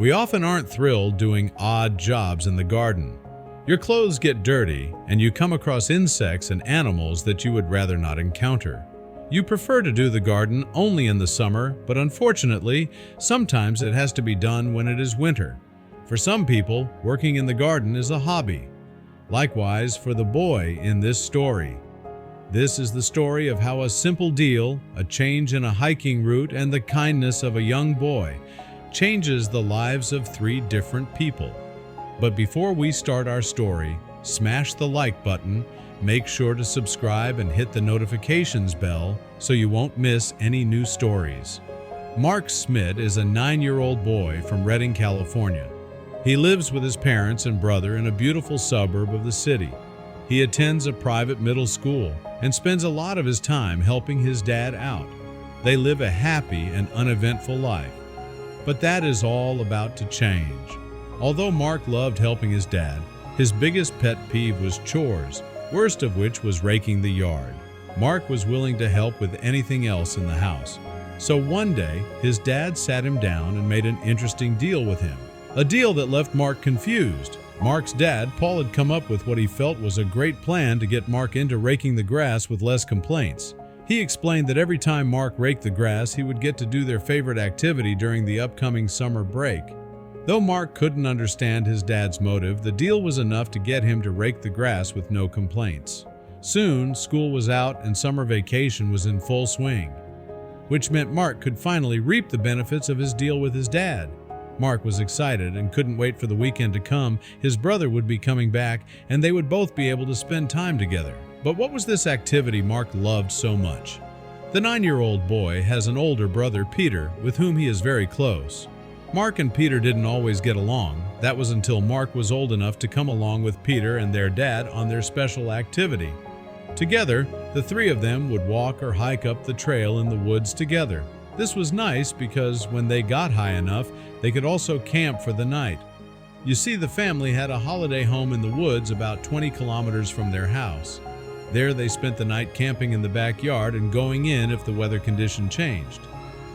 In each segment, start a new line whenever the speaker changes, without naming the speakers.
We often aren't thrilled doing odd jobs in the garden. Your clothes get dirty, and you come across insects and animals that you would rather not encounter. You prefer to do the garden only in the summer, but unfortunately, sometimes it has to be done when it is winter. For some people, working in the garden is a hobby. Likewise for the boy in this story. This is the story of how a simple deal, a change in a hiking route, and the kindness of a young boy changes the lives of 3 different people. But before we start our story, smash the like button, make sure to subscribe and hit the notifications bell so you won't miss any new stories. Mark Smith is a 9-year-old boy from Redding, California. He lives with his parents and brother in a beautiful suburb of the city. He attends a private middle school and spends a lot of his time helping his dad out. They live a happy and uneventful life. But that is all about to change. Although Mark loved helping his dad, his biggest pet peeve was chores, worst of which was raking the yard. Mark was willing to help with anything else in the house. So one day, his dad sat him down and made an interesting deal with him. A deal that left Mark confused. Mark's dad, Paul, had come up with what he felt was a great plan to get Mark into raking the grass with less complaints. He explained that every time Mark raked the grass, he would get to do their favorite activity during the upcoming summer break. Though Mark couldn't understand his dad's motive, the deal was enough to get him to rake the grass with no complaints. Soon, school was out and summer vacation was in full swing, which meant Mark could finally reap the benefits of his deal with his dad. Mark was excited and couldn't wait for the weekend to come. His brother would be coming back, and they would both be able to spend time together. But what was this activity Mark loved so much? The 9-year-old boy has an older brother, Peter, with whom he is very close. Mark and Peter didn't always get along. That was until Mark was old enough to come along with Peter and their dad on their special activity. Together, the 3 of them would walk or hike up the trail in the woods together. This was nice because when they got high enough, they could also camp for the night. You see, the family had a holiday home in the woods about 20 kilometers from their house. There they spent the night camping in the backyard and going in if the weather condition changed.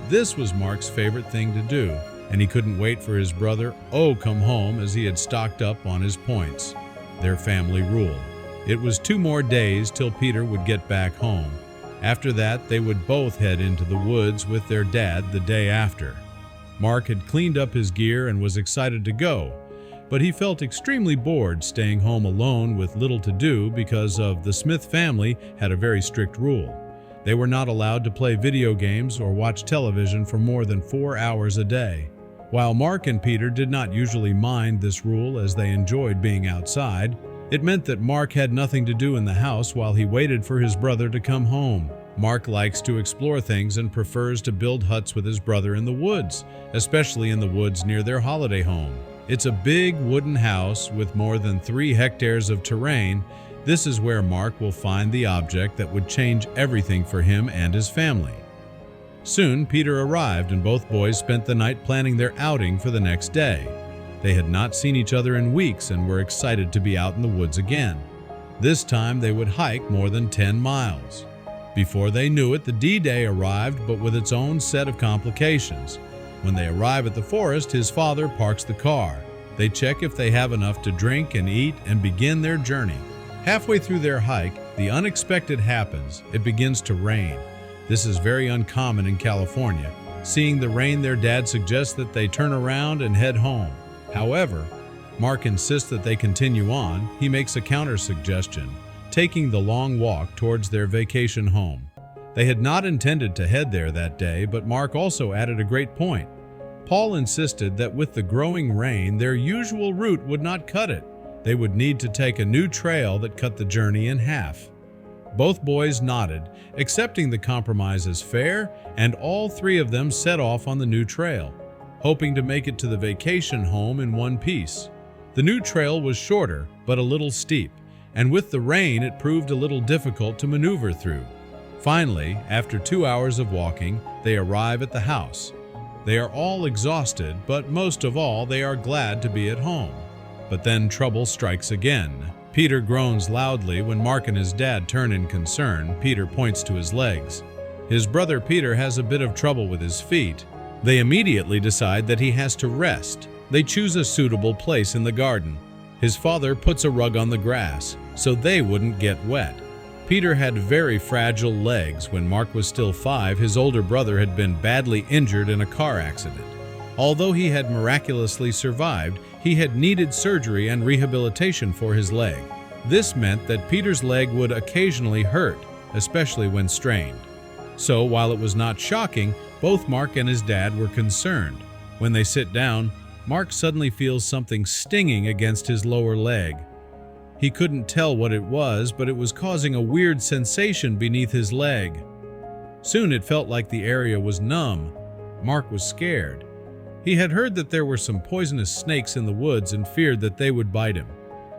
This was Mark's favorite thing to do, and he couldn't wait for his brother to come home as he had stocked up on his points, their family rule. It was 2 more days till Peter would get back home. After that, they would both head into the woods with their dad the day after. Mark had cleaned up his gear and was excited to go, but he felt extremely bored staying home alone with little to do because of the Smith family had a very strict rule. They were not allowed to play video games or watch television for more than 4 hours a day. While Mark and Peter did not usually mind this rule as they enjoyed being outside, it meant that Mark had nothing to do in the house while he waited for his brother to come home. Mark likes to explore things and prefers to build huts with his brother in the woods, especially in the woods near their holiday home. It's a big wooden house with more than 3 hectares of terrain. This is where Mark will find the object that would change everything for him and his family. Soon, Peter arrived and both boys spent the night planning their outing for the next day. They had not seen each other in weeks and were excited to be out in the woods again. This time they would hike more than 10 miles. Before they knew it, the D-Day arrived, but with its own set of complications. When they arrive at the forest, his father parks the car. They check if they have enough to drink and eat and begin their journey. Halfway through their hike, the unexpected happens. It begins to rain. This is very uncommon in California. Seeing the rain, their dad suggests that they turn around and head home. However, Mark insists that they continue on. He makes a counter-suggestion, taking the long walk towards their vacation home. They had not intended to head there that day, but Mark also added a great point. Paul insisted that with the growing rain, their usual route would not cut it. They would need to take a new trail that cut the journey in half. Both boys nodded, accepting the compromise as fair, and all 3 of them set off on the new trail, hoping to make it to the vacation home in one piece. The new trail was shorter, but a little steep, and with the rain it proved a little difficult to maneuver through. Finally, after 2 hours of walking, they arrive at the house. They are all exhausted, but most of all, they are glad to be at home. But then trouble strikes again. Peter groans loudly when Mark and his dad turn in concern. Peter points to his legs. His brother Peter has a bit of trouble with his feet. They immediately decide that he has to rest. They choose a suitable place in the garden. His father puts a rug on the grass so they wouldn't get wet. Peter had very fragile legs. When Mark was still 5, his older brother had been badly injured in a car accident. Although he had miraculously survived, he had needed surgery and rehabilitation for his leg. This meant that Peter's leg would occasionally hurt, especially when strained. So, while it was not shocking, both Mark and his dad were concerned. When they sit down, Mark suddenly feels something stinging against his lower leg. He couldn't tell what it was, but it was causing a weird sensation beneath his leg. Soon it felt like the area was numb. Mark was scared. He had heard that there were some poisonous snakes in the woods and feared that they would bite him.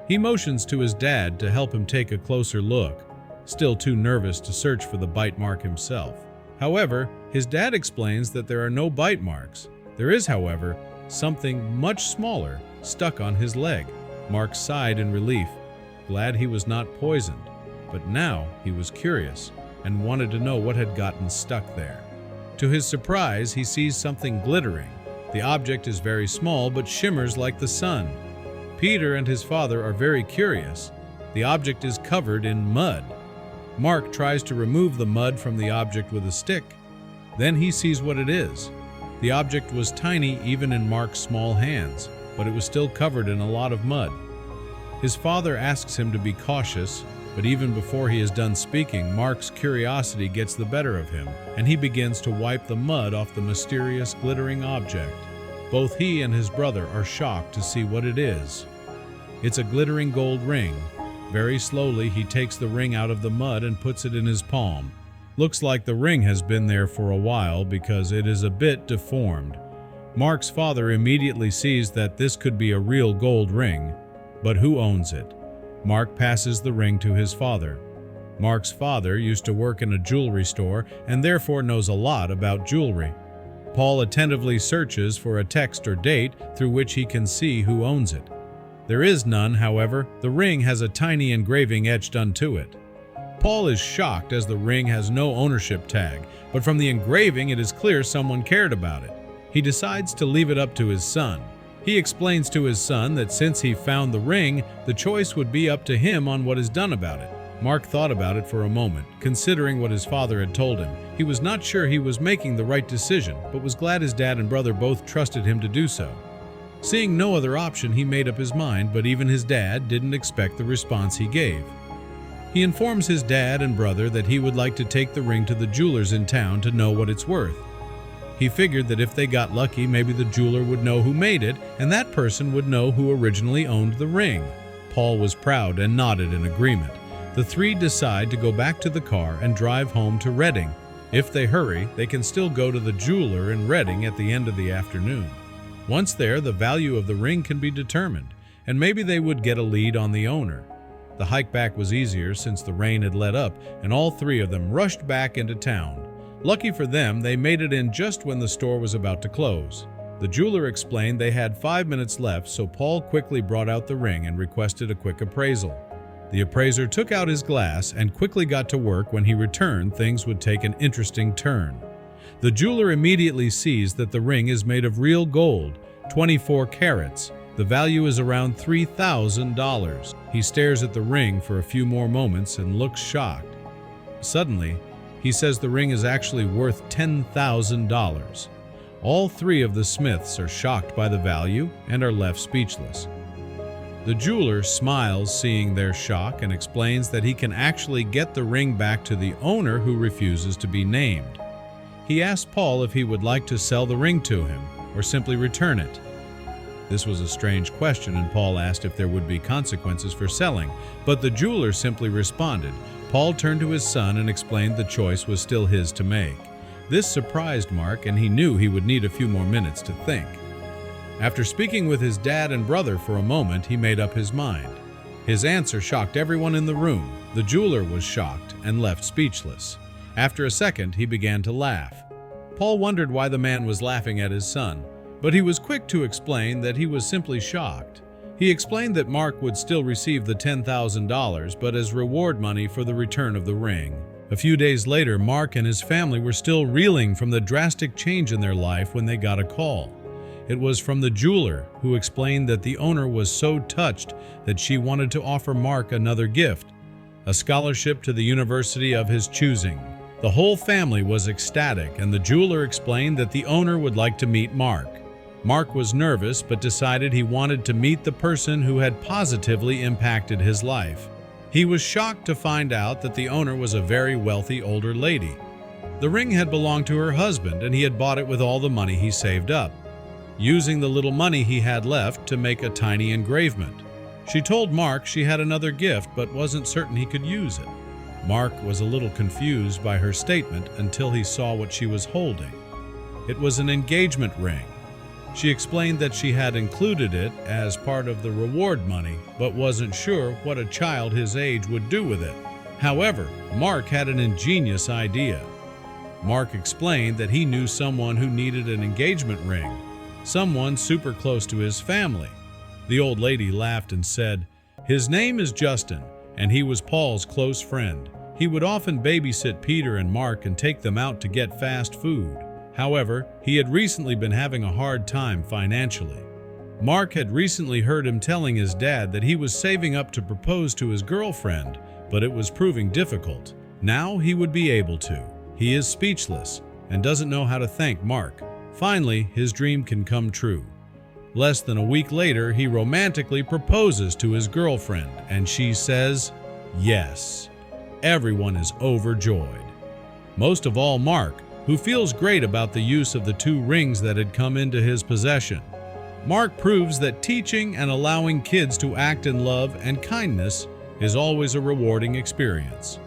He motions to his dad to help him take a closer look, still too nervous to search for the bite mark himself. However, his dad explains that there are no bite marks. There is, however, something much smaller stuck on his leg. Mark sighed in relief, glad he was not poisoned. But now he was curious and wanted to know what had gotten stuck there. To his surprise, he sees something glittering. The object is very small but shimmers like the sun. Peter and his father are very curious. The object is covered in mud. Mark tries to remove the mud from the object with a stick. Then he sees what it is. The object was tiny even in Mark's small hands, but it was still covered in a lot of mud. His father asks him to be cautious, but even before he is done speaking, Mark's curiosity gets the better of him, and he begins to wipe the mud off the mysterious glittering object. Both he and his brother are shocked to see what it is. It's a glittering gold ring. Very slowly, he takes the ring out of the mud and puts it in his palm. Looks like the ring has been there for a while because it is a bit deformed. Mark's father immediately sees that this could be a real gold ring, but who owns it? Mark passes the ring to his father. Mark's father used to work in a jewelry store and therefore knows a lot about jewelry. Paul attentively searches for a text or date through which he can see who owns it. There is none, however. The ring has a tiny engraving etched onto it. Paul is shocked as the ring has no ownership tag, but from the engraving it is clear someone cared about it. He decides to leave it up to his son. He explains to his son that since he found the ring, the choice would be up to him on what is done about it. Mark thought about it for a moment, considering what his father had told him. He was not sure he was making the right decision, but was glad his dad and brother both trusted him to do so. Seeing no other option, he made up his mind, but even his dad didn't expect the response he gave. He informs his dad and brother that he would like to take the ring to the jewelers in town to know what it's worth. He figured that if they got lucky, maybe the jeweler would know who made it, and that person would know who originally owned the ring. Paul was proud and nodded in agreement. The three decide to go back to the car and drive home to Reading. If they hurry, they can still go to the jeweler in Reading at the end of the afternoon. Once there, the value of the ring can be determined, and maybe they would get a lead on the owner. The hike back was easier since the rain had let up, and all three of them rushed back into town. Lucky for them, they made it in just when the store was about to close. The jeweler explained they had 5 minutes left, so Paul quickly brought out the ring and requested a quick appraisal. The appraiser took out his glass and quickly got to work. When he returned, things would take an interesting turn. The jeweler immediately sees that the ring is made of real gold, 24 carats. The value is around $3,000. He stares at the ring for a few more moments and looks shocked. Suddenly, he says the ring is actually worth $10,000. All three of the Smiths are shocked by the value and are left speechless. The jeweler smiles seeing their shock and explains that he can actually get the ring back to the owner, who refuses to be named. He asked Paul if he would like to sell the ring to him or simply return it. This was a strange question, and Paul asked if there would be consequences for selling, but the jeweler simply responded. Paul turned to his son and explained the choice was still his to make. This surprised Mark, and he knew he would need a few more minutes to think. After speaking with his dad and brother for a moment, he made up his mind. His answer shocked everyone in the room. The jeweler was shocked and left speechless. After a second, he began to laugh. Paul wondered why the man was laughing at his son, but he was quick to explain that he was simply shocked. He explained that Mark would still receive the $10,000, but as reward money for the return of the ring. A few days later, Mark and his family were still reeling from the drastic change in their life when they got a call. It was from the jeweler, who explained that the owner was so touched that she wanted to offer Mark another gift, a scholarship to the university of his choosing. The whole family was ecstatic, and the jeweler explained that the owner would like to meet Mark. Mark was nervous but decided he wanted to meet the person who had positively impacted his life. He was shocked to find out that the owner was a very wealthy older lady. The ring had belonged to her husband, and he had bought it with all the money he saved up, using the little money he had left to make a tiny engravement. She told Mark she had another gift but wasn't certain he could use it. Mark was a little confused by her statement until he saw what she was holding. It was an engagement ring. She explained that she had included it as part of the reward money, but wasn't sure what a child his age would do with it. However, Mark had an ingenious idea. Mark explained that he knew someone who needed an engagement ring, someone super close to his family. The old lady laughed and said, "His name is Justin, and he was Paul's close friend. He would often babysit Peter and Mark and take them out to get fast food. However, he had recently been having a hard time financially." Mark had recently heard him telling his dad that he was saving up to propose to his girlfriend, but it was proving difficult. Now he would be able to. He is speechless and doesn't know how to thank Mark. Finally, his dream can come true. Less than a week later, he romantically proposes to his girlfriend, and she says yes. Everyone is overjoyed. Most of all Mark, who feels great about the use of the 2 rings that had come into his possession. Mark proves that teaching and allowing kids to act in love and kindness is always a rewarding experience.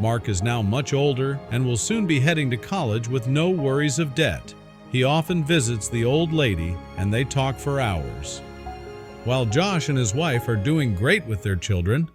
Mark is now much older and will soon be heading to college with no worries of debt. He often visits the old lady and they talk for hours. While Josh and his wife are doing great with their children,